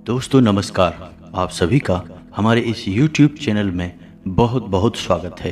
दोस्तों नमस्कार। आप सभी का हमारे इस YouTube चैनल में बहुत बहुत स्वागत है।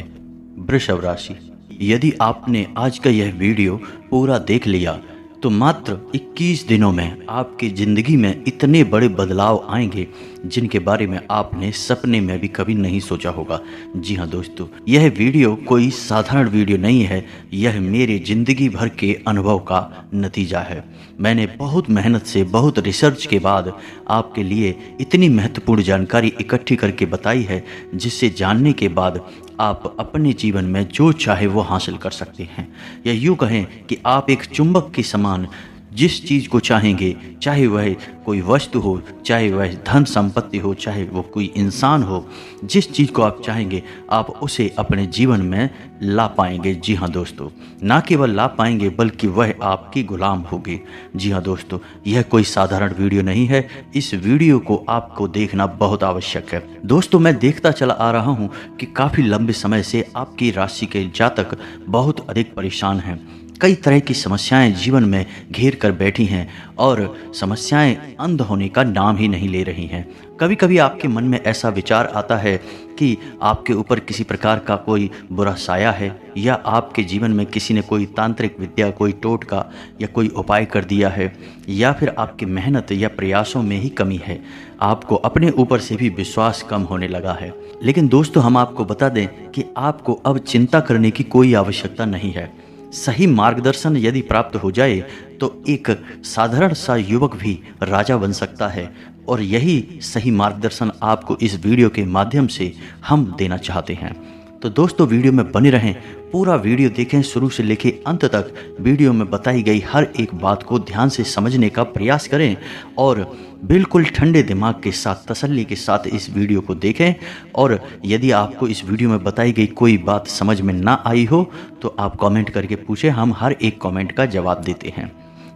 वृषभ राशि, यदि आपने आज का यह वीडियो पूरा देख लिया तो मात्र 21 दिनों में आपकी ज़िंदगी में इतने बड़े बदलाव आएंगे जिनके बारे में आपने सपने में भी कभी नहीं सोचा होगा। जी हाँ दोस्तों, यह वीडियो कोई साधारण वीडियो नहीं है, यह मेरे ज़िंदगी भर के अनुभव का नतीजा है। मैंने बहुत मेहनत से, बहुत रिसर्च के बाद आपके लिए इतनी महत्वपूर्ण जानकारी इकट्ठी करके बताई है, जिससे जानने के बाद आप अपने जीवन में जो चाहे वो हासिल कर सकते हैं। या यूँ कहें कि आप एक चुंबक के समान जिस चीज़ को चाहेंगे, चाहे वह कोई वस्तु हो, चाहे वह धन संपत्ति हो, चाहे वो कोई इंसान हो, जिस चीज़ को आप चाहेंगे आप उसे अपने जीवन में ला पाएंगे। जी हाँ दोस्तों, ना केवल ला पाएंगे बल्कि वह आपकी गुलाम होगी। जी हाँ दोस्तों, यह कोई साधारण वीडियो नहीं है, इस वीडियो को आपको देखना बहुत आवश्यक है। दोस्तों, मैं देखता चला आ रहा हूँ कि काफ़ी लंबे समय से आपकी राशि के जातक बहुत अधिक परेशान हैं। कई तरह की समस्याएं जीवन में घेर कर बैठी हैं और समस्याएं अंध होने का नाम ही नहीं ले रही हैं। कभी कभी आपके मन में ऐसा विचार आता है कि आपके ऊपर किसी प्रकार का कोई बुरा साया है, या आपके जीवन में किसी ने कोई तांत्रिक विद्या, कोई टोटका या कोई उपाय कर दिया है, या फिर आपकी मेहनत या प्रयासों में ही कमी है। आपको अपने ऊपर से भी विश्वास कम होने लगा है। लेकिन दोस्तों, हम आपको बता दें कि आपको अब चिंता करने की कोई आवश्यकता नहीं है। सही मार्गदर्शन यदि प्राप्त हो जाए तो एक साधारण सा युवक भी राजा बन सकता है, और यही सही मार्गदर्शन आपको इस वीडियो के माध्यम से हम देना चाहते हैं। तो दोस्तों, वीडियो में बने रहें, पूरा वीडियो देखें, शुरू से लेकर अंत तक वीडियो में बताई गई हर एक बात को ध्यान से समझने का प्रयास करें और बिल्कुल ठंडे दिमाग के साथ, तसल्ली के साथ इस वीडियो को देखें। और यदि आपको इस वीडियो में बताई गई कोई बात समझ में ना आई हो तो आप कमेंट करके पूछें, हम हर एक कमेंट का जवाब देते हैं।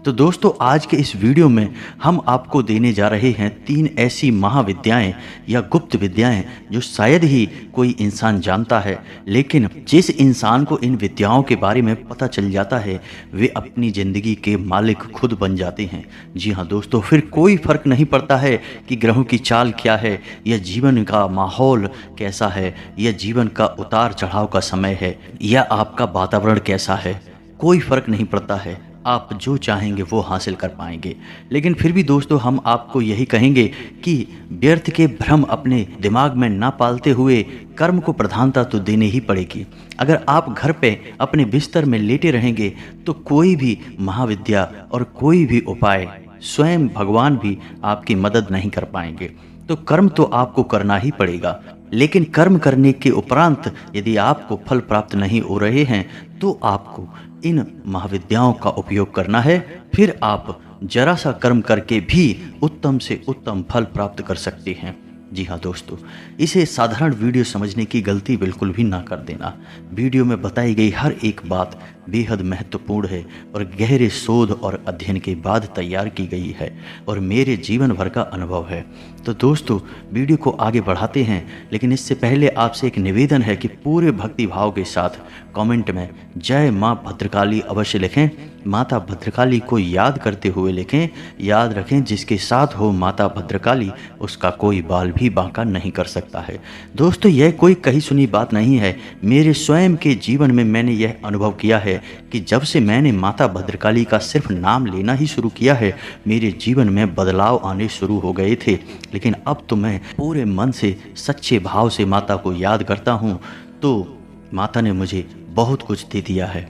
तो दोस्तों, आज के इस वीडियो में हम आपको देने जा रहे हैं 3 ऐसी महाविद्याएं या गुप्त विद्याएं जो शायद ही कोई इंसान जानता है, लेकिन जिस इंसान को इन विद्याओं के बारे में पता चल जाता है वे अपनी ज़िंदगी के मालिक खुद बन जाते हैं। जी हाँ दोस्तों, फिर कोई फ़र्क नहीं पड़ता है कि ग्रहों की चाल क्या है, या जीवन का माहौल कैसा है, या जीवन का उतार चढ़ाव का समय है, या आपका वातावरण कैसा है, कोई फ़र्क नहीं पड़ता है। आप जो चाहेंगे वो हासिल कर पाएंगे। लेकिन फिर भी दोस्तों, हम आपको यही कहेंगे कि व्यर्थ के भ्रम अपने दिमाग में ना पालते हुए कर्म को प्रधानता तो देने ही पड़ेगी। अगर आप घर पे अपने बिस्तर में लेटे रहेंगे तो कोई भी महाविद्या और कोई भी उपाय, स्वयं भगवान भी आपकी मदद नहीं कर पाएंगे। तो कर्म तो आपको करना ही पड़ेगा, लेकिन कर्म करने के उपरांत यदि आपको फल प्राप्त नहीं हो रहे हैं तो आपको इन महाविद्याओं का उपयोग करना है। फिर आप जरा सा कर्म करके भी उत्तम से उत्तम फल प्राप्त कर सकते हैं। जी हाँ दोस्तों, इसे साधारण वीडियो समझने की गलती बिल्कुल भी ना कर देना। वीडियो में बताई गई हर एक बात बेहद महत्वपूर्ण है और गहरे शोध और अध्ययन के बाद तैयार की गई है और मेरे जीवन भर का अनुभव है। तो दोस्तों, वीडियो को आगे बढ़ाते हैं, लेकिन इससे पहले आपसे एक निवेदन है कि पूरे भक्ति भाव के साथ कमेंट में जय माँ भद्रकाली अवश्य लिखें। माता भद्रकाली को याद करते हुए लिखें। याद रखें, जिसके साथ हो माता भद्रकाली उसका कोई बाल भी बांका नहीं कर सकता है। दोस्तों, यह कोई कही सुनी बात नहीं है। मेरे स्वयं के जीवन में मैंने यह अनुभव किया है कि जब से मैंने माता भद्रकाली का सिर्फ नाम लेना ही शुरू किया है, मेरे जीवन में बदलाव आने शुरू हो गए थे। लेकिन अब तो मैं पूरे मन से, सच्चे भाव से माता को याद करता हूँ, तो माता ने मुझे बहुत कुछ दे दिया है,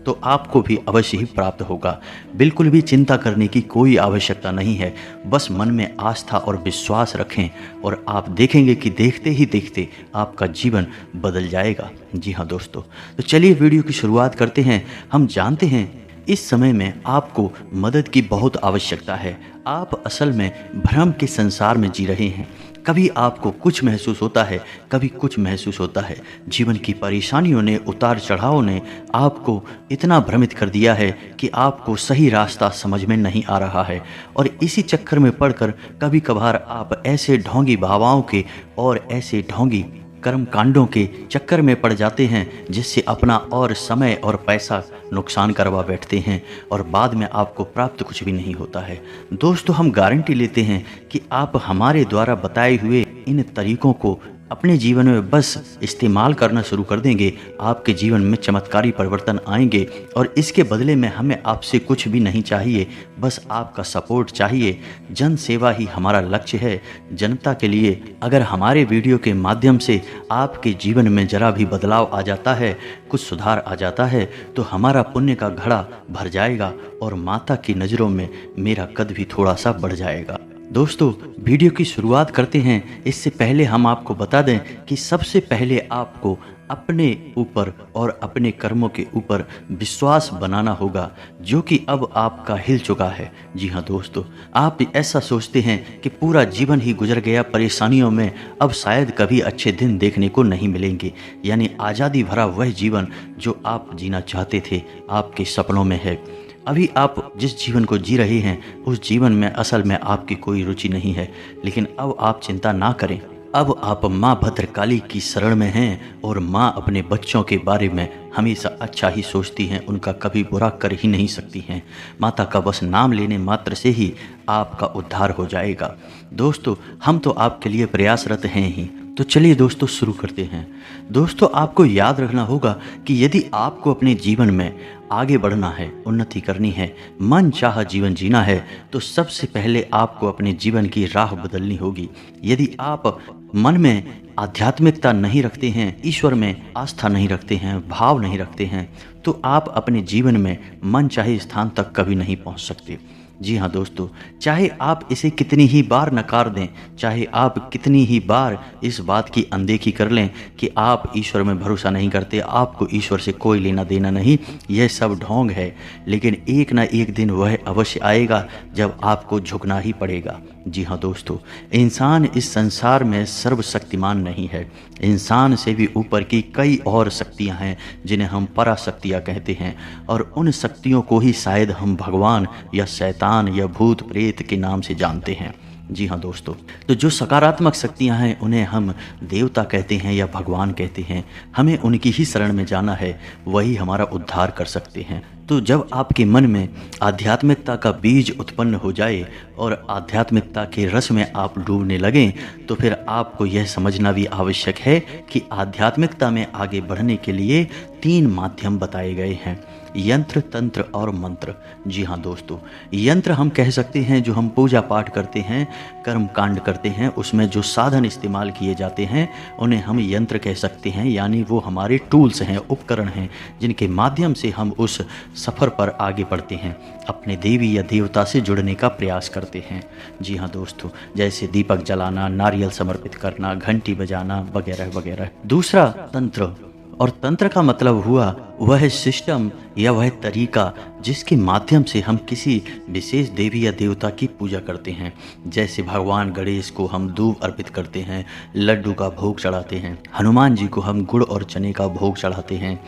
तो आपको भी अवश्य ही प्राप्त होगा। बिल्कुल भी चिंता करने की कोई आवश्यकता नहीं है। बस मन में आस्था और विश्वास रखें और आप देखेंगे कि देखते ही देखते आपका जीवन बदल जाएगा। जी हाँ दोस्तों, तो चलिए वीडियो की शुरुआत करते हैं। हम जानते हैं इस समय में आपको मदद की बहुत आवश्यकता है। आप असल में भ्रम के संसार में जी रहे हैं। कभी आपको कुछ महसूस होता है, कभी कुछ महसूस होता है। जीवन की परेशानियों ने, उतार चढ़ाव ने आपको इतना भ्रमित कर दिया है कि आपको सही रास्ता समझ में नहीं आ रहा है, और इसी चक्कर में पड़कर कभी कभार आप ऐसे ढोंगी भावनाओं के और ऐसे ढोंगी कर्म कांडों के चक्कर में पड़ जाते हैं जिससे अपना और समय और पैसा नुकसान करवा बैठते हैं और बाद में आपको प्राप्त कुछ भी नहीं होता है। दोस्तों, हम गारंटी लेते हैं कि आप हमारे द्वारा बताए हुए इन तरीकों को अपने जीवन में बस इस्तेमाल करना शुरू कर देंगे, आपके जीवन में चमत्कारी परिवर्तन आएंगे। और इसके बदले में हमें आपसे कुछ भी नहीं चाहिए, बस आपका सपोर्ट चाहिए। जन सेवा ही हमारा लक्ष्य है, जनता के लिए। अगर हमारे वीडियो के माध्यम से आपके जीवन में जरा भी बदलाव आ जाता है, कुछ सुधार आ जाता है, तो हमारा पुण्य का घड़ा भर जाएगा और माता की नज़रों में मेरा कद भी थोड़ा सा बढ़ जाएगा। दोस्तों, वीडियो की शुरुआत करते हैं। इससे पहले हम आपको बता दें कि सबसे पहले आपको अपने ऊपर और अपने कर्मों के ऊपर विश्वास बनाना होगा, जो कि अब आपका हिल चुका है। जी हाँ दोस्तों, आप ऐसा सोचते हैं कि पूरा जीवन ही गुजर गया परेशानियों में, अब शायद कभी अच्छे दिन देखने को नहीं मिलेंगे। यानी आज़ादी भरा वह जीवन जो आप जीना चाहते थे आपके सपनों में है। अभी आप जिस जीवन को जी रहे हैं उस जीवन में असल में आपकी कोई रुचि नहीं है, लेकिन अब आप चिंता ना करें। अब आप माँ भद्रकाली की शरण में हैं और माँ अपने बच्चों के बारे में हमेशा अच्छा ही सोचती हैं, उनका कभी बुरा कर ही नहीं सकती हैं। माता का बस नाम लेने मात्र से ही आपका उद्धार हो जाएगा। दोस्तों, हम तो आपके लिए प्रयासरत हैं ही। तो चलिए दोस्तों, शुरू करते हैं। दोस्तों, आपको याद रखना होगा कि यदि आपको अपने जीवन में आगे बढ़ना है, उन्नति करनी है, मन चाहा जीवन जीना है, तो सबसे पहले आपको अपने जीवन की राह बदलनी होगी। यदि आप मन में आध्यात्मिकता नहीं रखते हैं, ईश्वर में आस्था नहीं रखते हैं, भाव नहीं रखते हैं, तो आप अपने जीवन में मन चाहे स्थान तक कभी नहीं पहुंच सकते। जी हाँ दोस्तों, चाहे आप इसे कितनी ही बार नकार दें, चाहे आप कितनी ही बार इस बात की अनदेखी कर लें कि आप ईश्वर में भरोसा नहीं करते, आपको ईश्वर से कोई लेना देना नहीं, यह सब ढोंग है, लेकिन एक ना एक दिन वह अवश्य आएगा जब आपको झुकना ही पड़ेगा। जी हाँ दोस्तों, इंसान इस संसार में सर्वशक्तिमान नहीं है। इंसान से भी ऊपर की कई और शक्तियाँ हैं जिन्हें हम पराशक्तियाँ कहते हैं, और उन शक्तियों को ही शायद हम भगवान या शैतान या भूत प्रेत के नाम से जानते हैं। जी हाँ दोस्तों, तो जो सकारात्मक शक्तियाँ हैं उन्हें हम देवता कहते हैं या भगवान कहते हैं। हमें उनकी ही शरण में जाना है, वही हमारा उद्धार कर सकते हैं। तो जब आपके मन में आध्यात्मिकता का बीज उत्पन्न हो जाए और आध्यात्मिकता के रस में आप डूबने लगें, तो फिर आपको यह समझना भी आवश्यक है कि आध्यात्मिकता में आगे बढ़ने के लिए 3 माध्यम बताए गए हैं: यंत्र, तंत्र और मंत्र। जी हाँ दोस्तों, यंत्र हम कह सकते हैं जो हम पूजा पाठ करते हैं, कर्म कांड करते हैं, उसमें जो साधन इस्तेमाल किए जाते हैं उन्हें हम यंत्र कह सकते हैं। यानी वो हमारे टूल्स हैं, उपकरण हैं, जिनके माध्यम से हम उस सफ़र पर आगे बढ़ते हैं, अपने देवी या देवता से जुड़ने का प्रयास करते हैं। जी हाँ दोस्तों, जैसे दीपक जलाना, नारियल समर्पित करना, घंटी बजाना वगैरह वगैरह। दूसरा तंत्र, और तंत्र का मतलब हुआ वह सिस्टम या वह तरीका जिसके माध्यम से हम किसी विशेष देवी या देवता की पूजा करते हैं। जैसे भगवान गणेश को हम दूब अर्पित करते हैं, लड्डू का भोग चढ़ाते हैं, हनुमान जी को हम गुड़ और चने का भोग चढ़ाते हैं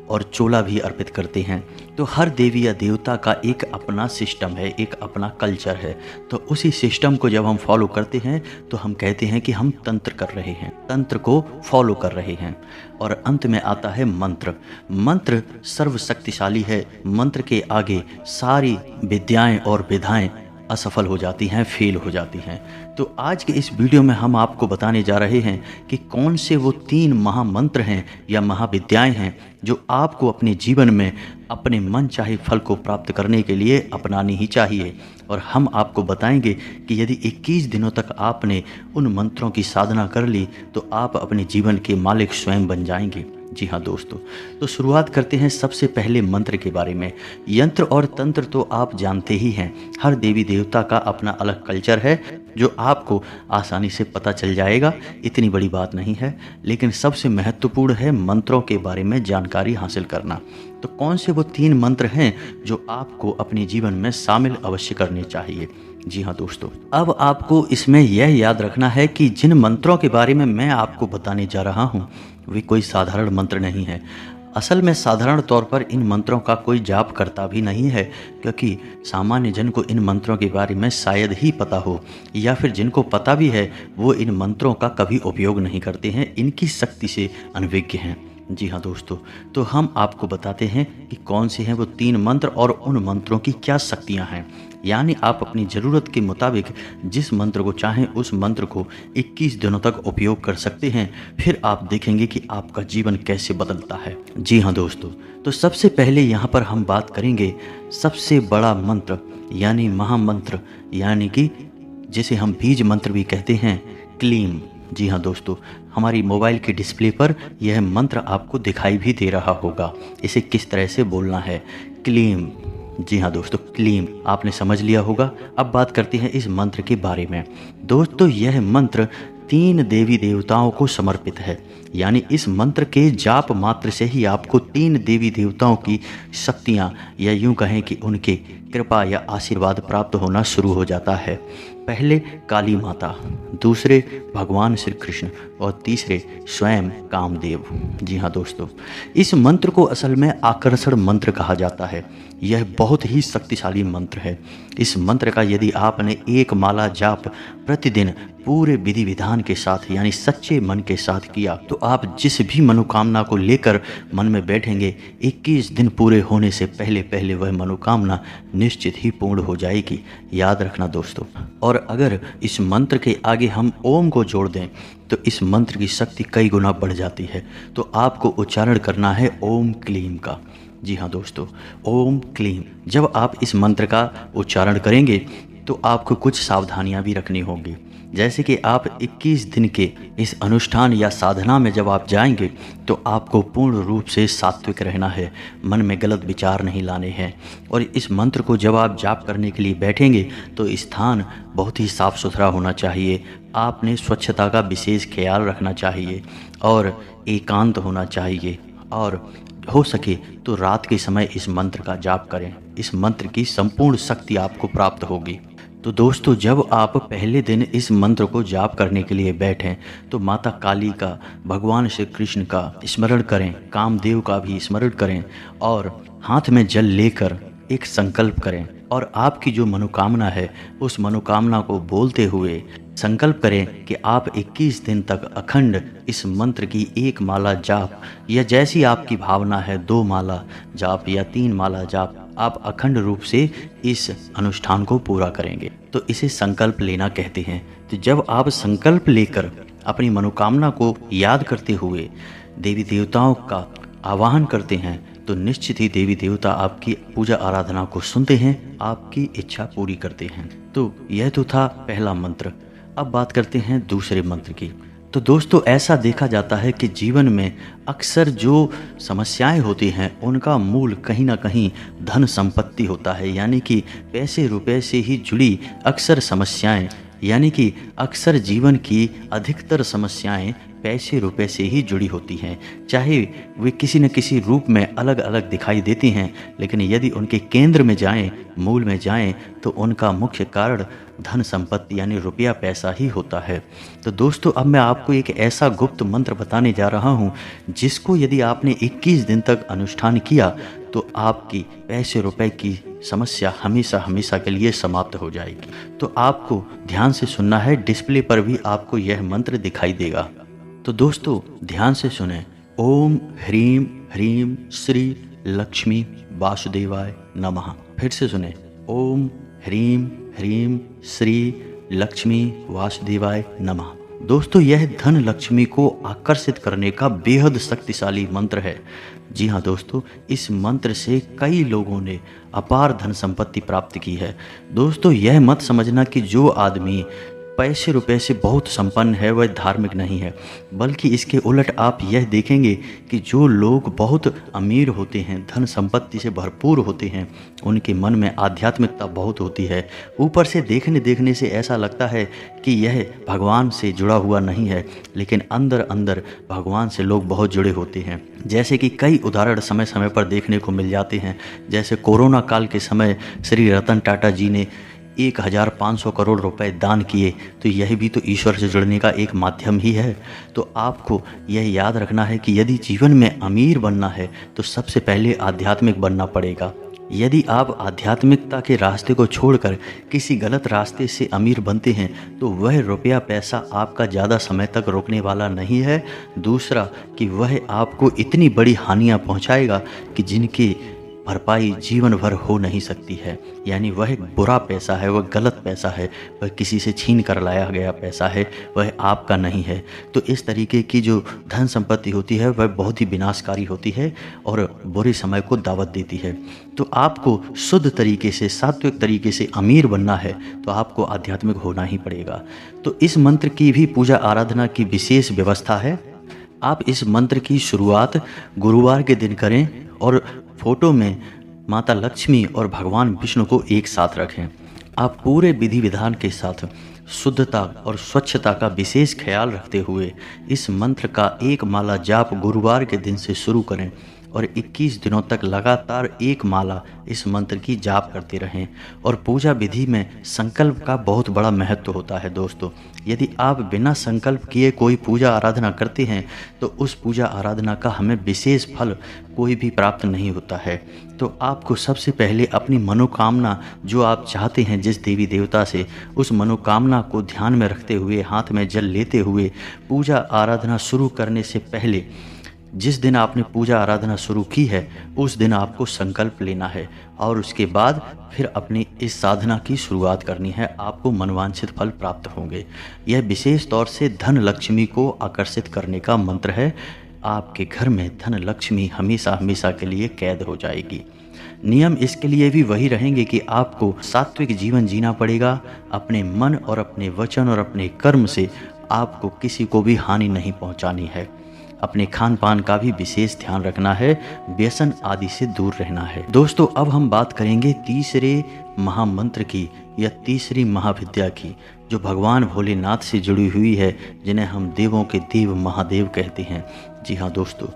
और चोला भी अर्पित करते हैं। तो हर देवी या देवता का एक अपना सिस्टम है, एक अपना कल्चर है। तो उसी सिस्टम को जब हम फॉलो करते हैं तो हम कहते हैं कि हम तंत्र कर रहे हैं, तंत्र को फॉलो कर रहे हैं। और अंत में आता है मंत्र। मंत्र सर्वशक्तिशाली है। मंत्र के आगे सारी विद्याएं और विधाएं असफल हो जाती हैं, फेल हो जाती हैं। तो आज के इस वीडियो में हम आपको बताने जा रहे हैं कि कौन से वो 3 महामंत्र हैं या महाविद्याएं हैं जो आपको अपने जीवन में अपने मन चाहे फल को प्राप्त करने के लिए अपनानी ही चाहिए। और हम आपको बताएंगे कि यदि 21 दिनों तक आपने उन मंत्रों की साधना कर ली तो आप अपने जीवन के मालिक स्वयं बन जाएंगे। जी हाँ दोस्तों, तो शुरुआत करते हैं सबसे पहले मंत्र के बारे में। यंत्र और तंत्र तो आप जानते ही हैं, हर देवी देवता का अपना अलग कल्चर है जो आपको आसानी से पता चल जाएगा, इतनी बड़ी बात नहीं है। लेकिन सबसे महत्वपूर्ण है मंत्रों के बारे में जानकारी हासिल करना। तो कौन से वो 3 मंत्र हैं जो आपको अपने जीवन में शामिल अवश्य करने चाहिए। जी हाँ दोस्तों, अब आपको इसमें यह याद रखना है कि जिन मंत्रों के बारे में मैं आपको बताने जा रहा हूँ वे कोई साधारण मंत्र नहीं है। असल में साधारण तौर पर इन मंत्रों का कोई जाप करता भी नहीं है, क्योंकि सामान्य जन को इन मंत्रों के बारे में शायद ही पता हो, या फिर जिनको पता भी है वो इन मंत्रों का कभी उपयोग नहीं करते हैं, इनकी शक्ति से अनभिज्ञ हैं। जी हाँ दोस्तों, तो हम आपको बताते हैं कि कौन से हैं वो 3 मंत्र और उन मंत्रों की क्या शक्तियाँ हैं। यानी आप अपनी ज़रूरत के मुताबिक जिस मंत्र को चाहें उस मंत्र को 21 दिनों तक उपयोग कर सकते हैं। फिर आप देखेंगे कि आपका जीवन कैसे बदलता है। जी हाँ दोस्तों, तो सबसे पहले यहाँ पर हम बात करेंगे सबसे बड़ा मंत्र यानी महामंत्र, यानी कि जिसे हम बीज मंत्र भी कहते हैं, क्लीम। जी हाँ दोस्तों, हमारी मोबाइल के डिस्प्ले पर यह मंत्र आपको दिखाई भी दे रहा होगा। इसे किस तरह से बोलना है, क्लीम। जी हाँ दोस्तों, क्लीम आपने समझ लिया होगा। अब बात करते हैं इस मंत्र के बारे में। दोस्तों यह मंत्र 3 देवी देवताओं को समर्पित है। यानी इस मंत्र के जाप मात्र से ही आपको 3 देवी देवताओं की शक्तियाँ या यूँ कहें कि उनके कृपा या आशीर्वाद प्राप्त होना शुरू हो जाता है। पहले काली माता, दूसरे भगवान श्री कृष्ण और तीसरे स्वयं कामदेव। जी हाँ दोस्तों, इस मंत्र को असल में आकर्षण मंत्र कहा जाता है। यह बहुत ही शक्तिशाली मंत्र है। इस मंत्र का यदि आपने एक माला जाप प्रतिदिन पूरे विधि विधान के साथ यानी सच्चे मन के साथ किया तो आप जिस भी मनोकामना को लेकर मन में बैठेंगे 21 दिन पूरे होने से पहले पहले वह मनोकामना निश्चित ही पूर्ण हो जाएगी। याद रखना दोस्तों। और अगर इस मंत्र के आगे हम ओम को जोड़ दें तो इस मंत्र की शक्ति कई गुना बढ़ जाती है। तो आपको उच्चारण करना है ओम क्लीम का। जी हाँ दोस्तों, ओम क्लीम। जब आप इस मंत्र का उच्चारण करेंगे तो आपको कुछ सावधानियां भी रखनी होगी। जैसे कि आप 21 दिन के इस अनुष्ठान या साधना में जब आप जाएंगे तो आपको पूर्ण रूप से सात्विक रहना है, मन में गलत विचार नहीं लाने हैं। और इस मंत्र को जब आप जाप करने के लिए बैठेंगे तो स्थान बहुत ही साफ सुथरा होना चाहिए। आपने स्वच्छता का विशेष ख्याल रखना चाहिए और एकांत होना चाहिए। और हो सके तो रात के समय इस मंत्र का जाप करें। इस मंत्र की संपूर्ण शक्ति आपको प्राप्त होगी। तो दोस्तों जब आप पहले दिन इस मंत्र को जाप करने के लिए बैठें तो माता काली का, भगवान श्री कृष्ण का स्मरण करें, कामदेव का भी स्मरण करें और हाथ में जल लेकर एक संकल्प करें और आपकी जो मनोकामना है उस मनोकामना को बोलते हुए संकल्प करें कि आप 21 दिन तक अखंड इस मंत्र की एक माला जाप या जैसी आपकी भावना है 2 माला जाप या 3 माला जाप आप अखंड रूप से इस अनुष्ठान को पूरा करेंगे। तो इसे संकल्प लेना कहते हैं। तो जब आप संकल्प लेकर अपनी मनोकामना को याद करते हुए देवी देवताओं का आवाहन करते हैं तो निश्चित ही देवी देवता आपकी पूजा आराधना को सुनते हैं, आपकी इच्छा पूरी करते हैं। तो यह तो था पहला मंत्र। अब बात करते हैं दूसरे मंत्र की। तो दोस्तों ऐसा देखा जाता है कि जीवन में अक्सर जो समस्याएं होती हैं उनका मूल कहीं ना कहीं धन संपत्ति होता है। यानी कि पैसे रुपए से ही जुड़ी अक्सर समस्याएं, यानी कि अक्सर जीवन की अधिकतर समस्याएं पैसे रुपए से ही जुड़ी होती हैं। चाहे वे किसी न किसी रूप में अलग अलग दिखाई देती हैं, लेकिन यदि उनके केंद्र में जाएं, मूल में जाएं, तो उनका मुख्य कारण धन संपत्ति यानी रुपया पैसा ही होता है। तो दोस्तों अब मैं आपको एक ऐसा गुप्त मंत्र बताने जा रहा हूं जिसको यदि आपने 21 दिन तक अनुष्ठान किया तो आपकी पैसे रुपए की समस्या हमेशा हमेशा के लिए समाप्त हो जाएगी। तो आपको ध्यान से सुनना है, डिस्प्ले पर भी आपको यह मंत्र दिखाई देगा। तो दोस्तों ध्यान से सुने। ओम ह्रीम ह्रीम श्री लक्ष्मी वासुदेवाय नमः। फिर से सुने। ओम ह्रीम ह्रीम श्री लक्ष्मी वासुदेवाय नमः। दोस्तों यह धन लक्ष्मी को आकर्षित करने का बेहद शक्तिशाली मंत्र है। जी हाँ दोस्तों, इस मंत्र से कई लोगों ने अपार धन संपत्ति प्राप्त की है। दोस्तों यह मत समझना कि जो आदमी पैसे रुपए से बहुत संपन्न है वह धार्मिक नहीं है, बल्कि इसके उलट आप यह देखेंगे कि जो लोग बहुत अमीर होते हैं, धन संपत्ति से भरपूर होते हैं, उनके मन में आध्यात्मिकता बहुत होती है। ऊपर से देखने से ऐसा लगता है कि यह भगवान से जुड़ा हुआ नहीं है, लेकिन अंदर अंदर भगवान से लोग बहुत जुड़े होते हैं। जैसे कि कई उदाहरण समय समय पर देखने को मिल जाते हैं। जैसे कोरोना काल के समय श्री रतन टाटा जी ने 1500 करोड़ रुपए दान किए, तो यह भी तो ईश्वर से जुड़ने का एक माध्यम ही है। तो आपको यह याद रखना है कि यदि जीवन में अमीर बनना है तो सबसे पहले आध्यात्मिक बनना पड़ेगा। यदि आप आध्यात्मिकता के रास्ते को छोड़कर किसी गलत रास्ते से अमीर बनते हैं तो वह रुपया पैसा आपका ज़्यादा समय तक रोकने वाला नहीं है। दूसरा कि वह आपको इतनी बड़ी हानियाँ पहुँचाएगा कि जिनकी भरपाई जीवन भर हो नहीं सकती है। यानी वह एक बुरा पैसा है, वह गलत पैसा है, वह किसी से छीन कर लाया गया पैसा है, वह आपका नहीं है। तो इस तरीके की जो धन संपत्ति होती है वह बहुत ही विनाशकारी होती है और बुरे समय को दावत देती है। तो आपको शुद्ध तरीके से, सात्विक तरीके से अमीर बनना है तो आपको आध्यात्मिक होना ही पड़ेगा। तो इस मंत्र की भी पूजा आराधना की विशेष व्यवस्था है। आप इस मंत्र की शुरुआत गुरुवार के दिन करें और फोटो में माता लक्ष्मी और भगवान विष्णु को एक साथ रखें। आप पूरे विधि विधान के साथ शुद्धता और स्वच्छता का विशेष ख्याल रखते हुए इस मंत्र का एक माला जाप गुरुवार के दिन से शुरू करें और 21 दिनों तक लगातार एक माला इस मंत्र की जाप करते रहें। और पूजा विधि में संकल्प का बहुत बड़ा महत्व होता है दोस्तों। यदि आप बिना संकल्प किए कोई पूजा आराधना करते हैं तो उस पूजा आराधना का हमें विशेष फल कोई भी प्राप्त नहीं होता है। तो आपको सबसे पहले अपनी मनोकामना जो आप चाहते हैं जिस देवी देवता से, उस मनोकामना को ध्यान में रखते हुए, हाथ में जल लेते हुए पूजा आराधना शुरू करने से पहले, जिस दिन आपने पूजा आराधना शुरू की है उस दिन आपको संकल्प लेना है और उसके बाद फिर अपनी इस साधना की शुरुआत करनी है। आपको मनवांछित फल प्राप्त होंगे। यह विशेष तौर से धन लक्ष्मी को आकर्षित करने का मंत्र है। आपके घर में धन लक्ष्मी हमेशा हमेशा के लिए कैद हो जाएगी। नियम इसके लिए भी वही रहेंगे कि आपको सात्विक जीवन जीना पड़ेगा। अपने मन और अपने वचन और अपने कर्म से आपको किसी को भी हानि नहीं पहुंचानी है। अपने खान पान का भी विशेष ध्यान रखना है, व्यसन आदि से दूर रहना है। दोस्तों अब हम बात करेंगे तीसरे महामंत्र की या तीसरी महाविद्या की, जो भगवान भोलेनाथ से जुड़ी हुई है, जिन्हें हम देवों के देव महादेव कहते हैं। जी हाँ दोस्तों,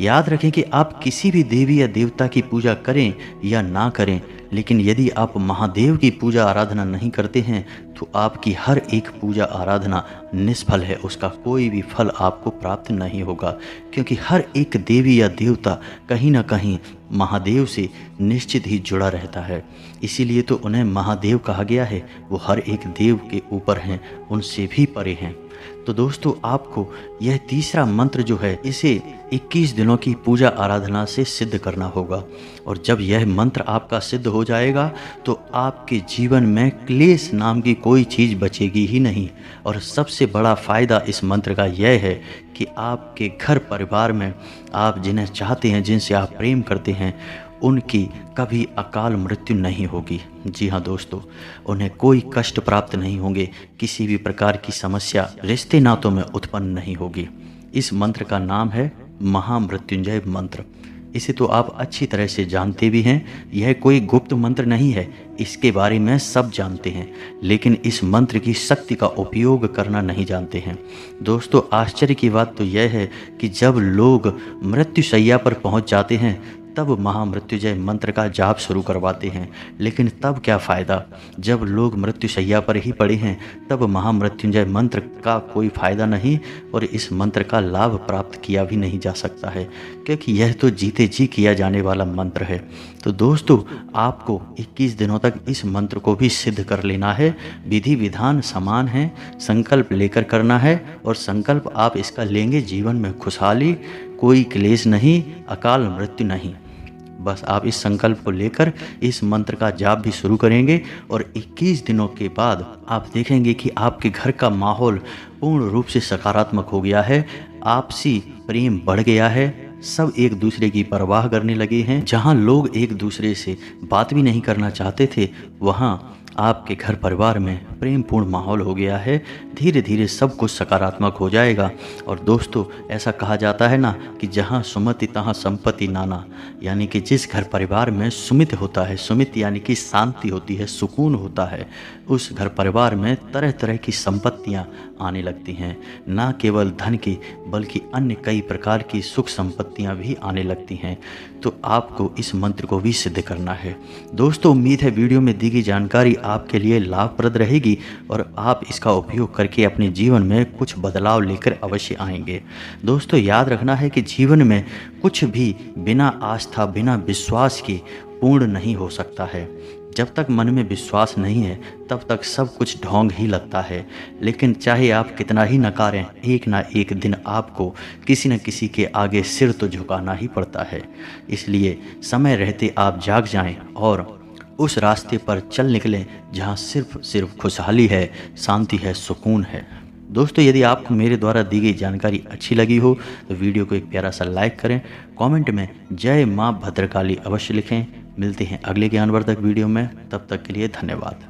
याद रखें कि आप किसी भी देवी या देवता की पूजा करें या ना करें, लेकिन यदि आप महादेव की पूजा आराधना नहीं करते हैं तो आपकी हर एक पूजा आराधना निष्फल है, उसका कोई भी फल आपको प्राप्त नहीं होगा। क्योंकि हर एक देवी या देवता कहीं ना कहीं महादेव से निश्चित ही जुड़ा रहता है, इसीलिए तो उन्हें महादेव कहा गया है। वो हर एक देव के ऊपर हैं, उनसे भी परे हैं। तो दोस्तों आपको यह तीसरा मंत्र जो है इसे 21 दिनों की पूजा आराधना से सिद्ध करना होगा। और जब यह मंत्र आपका सिद्ध हो जाएगा तो आपके जीवन में क्लेश नाम की कोई चीज़ बचेगी ही नहीं। और सबसे बड़ा फ़ायदा इस मंत्र का यह है कि आपके घर परिवार में आप जिन्हें चाहते हैं, जिनसे आप प्रेम करते हैं, उनकी कभी अकाल मृत्यु नहीं होगी। जी हाँ दोस्तों, उन्हें कोई कष्ट प्राप्त नहीं होंगे, किसी भी प्रकार की समस्या रिश्ते नातों में उत्पन्न नहीं होगी। इस मंत्र का नाम है महामृत्युंजय मंत्र। इसे तो आप अच्छी तरह से जानते भी हैं। यह कोई गुप्त मंत्र नहीं है, इसके बारे में सब जानते हैं, लेकिन इस मंत्र की शक्ति का उपयोग करना नहीं जानते हैं। दोस्तों आश्चर्य की बात तो यह है कि जब लोग मृत्युशैया पर पहुंच जाते हैं तब महामृत्युंजय मंत्र का जाप शुरू करवाते हैं। लेकिन तब क्या फ़ायदा, जब लोग मृत्युशैया पर ही पड़े हैं तब महामृत्युंजय मंत्र का कोई फ़ायदा नहीं और इस मंत्र का लाभ प्राप्त किया भी नहीं जा सकता है, क्योंकि यह तो जीते जी किया जाने वाला मंत्र है। तो दोस्तों आपको 21 दिनों तक इस मंत्र को भी सिद्ध कर लेना है। विधि विधान समान है, संकल्प लेकर करना है और संकल्प आप इसका लेंगे जीवन में खुशहाली, कोई क्लेश नहीं, अकाल मृत्यु नहीं। बस आप इस संकल्प को लेकर इस मंत्र का जाप भी शुरू करेंगे और 21 दिनों के बाद आप देखेंगे कि आपके घर का माहौल पूर्ण रूप से सकारात्मक हो गया है, आपसी प्रेम बढ़ गया है, सब एक दूसरे की परवाह करने लगे हैं। जहां लोग एक दूसरे से बात भी नहीं करना चाहते थे, वहां आपके घर परिवार में प्रेमपूर्ण माहौल हो गया है। धीरे धीरे सब कुछ सकारात्मक हो जाएगा। और दोस्तों ऐसा कहा जाता है ना कि जहाँ सुमति तहाँ संपत्ति नाना, यानी कि जिस घर परिवार में सुमित होता है, सुमित यानी कि शांति होती है, सुकून होता है, उस घर परिवार में तरह तरह की संपत्तियाँ आने लगती हैं। ना केवल धन की बल्कि अन्य कई प्रकार की सुख संपत्तियाँ भी आने लगती हैं। तो आपको इस मंत्र को भी सिद्ध करना है। दोस्तों उम्मीद है वीडियो में दी गई जानकारी आपके लिए लाभप्रद रहेगी और आप इसका उपयोग करके अपने जीवन में कुछ बदलाव लेकर अवश्य आएंगे। दोस्तों याद रखना है कि जीवन में कुछ भी बिना आस्था, बिना विश्वास के पूर्ण नहीं हो सकता है। जब तक मन में विश्वास नहीं है तब तक सब कुछ ढोंग ही लगता है। लेकिन चाहे आप कितना ही नकारें, एक ना एक दिन आपको किसी न किसी के आगे सिर तो झुकाना ही पड़ता है। इसलिए समय रहते आप जाग जाएं और उस रास्ते पर चल निकलें जहां सिर्फ खुशहाली है, शांति है, सुकून है। दोस्तों, यदि आपको मेरे द्वारा दी गई जानकारी अच्छी लगी हो तो वीडियो को एक प्यारा सा लाइक करें। कमेंट में जय मां भद्रकाली अवश्य लिखें। मिलते हैं अगले ज्ञानवर्धक वीडियो में, तब तक के लिए धन्यवाद।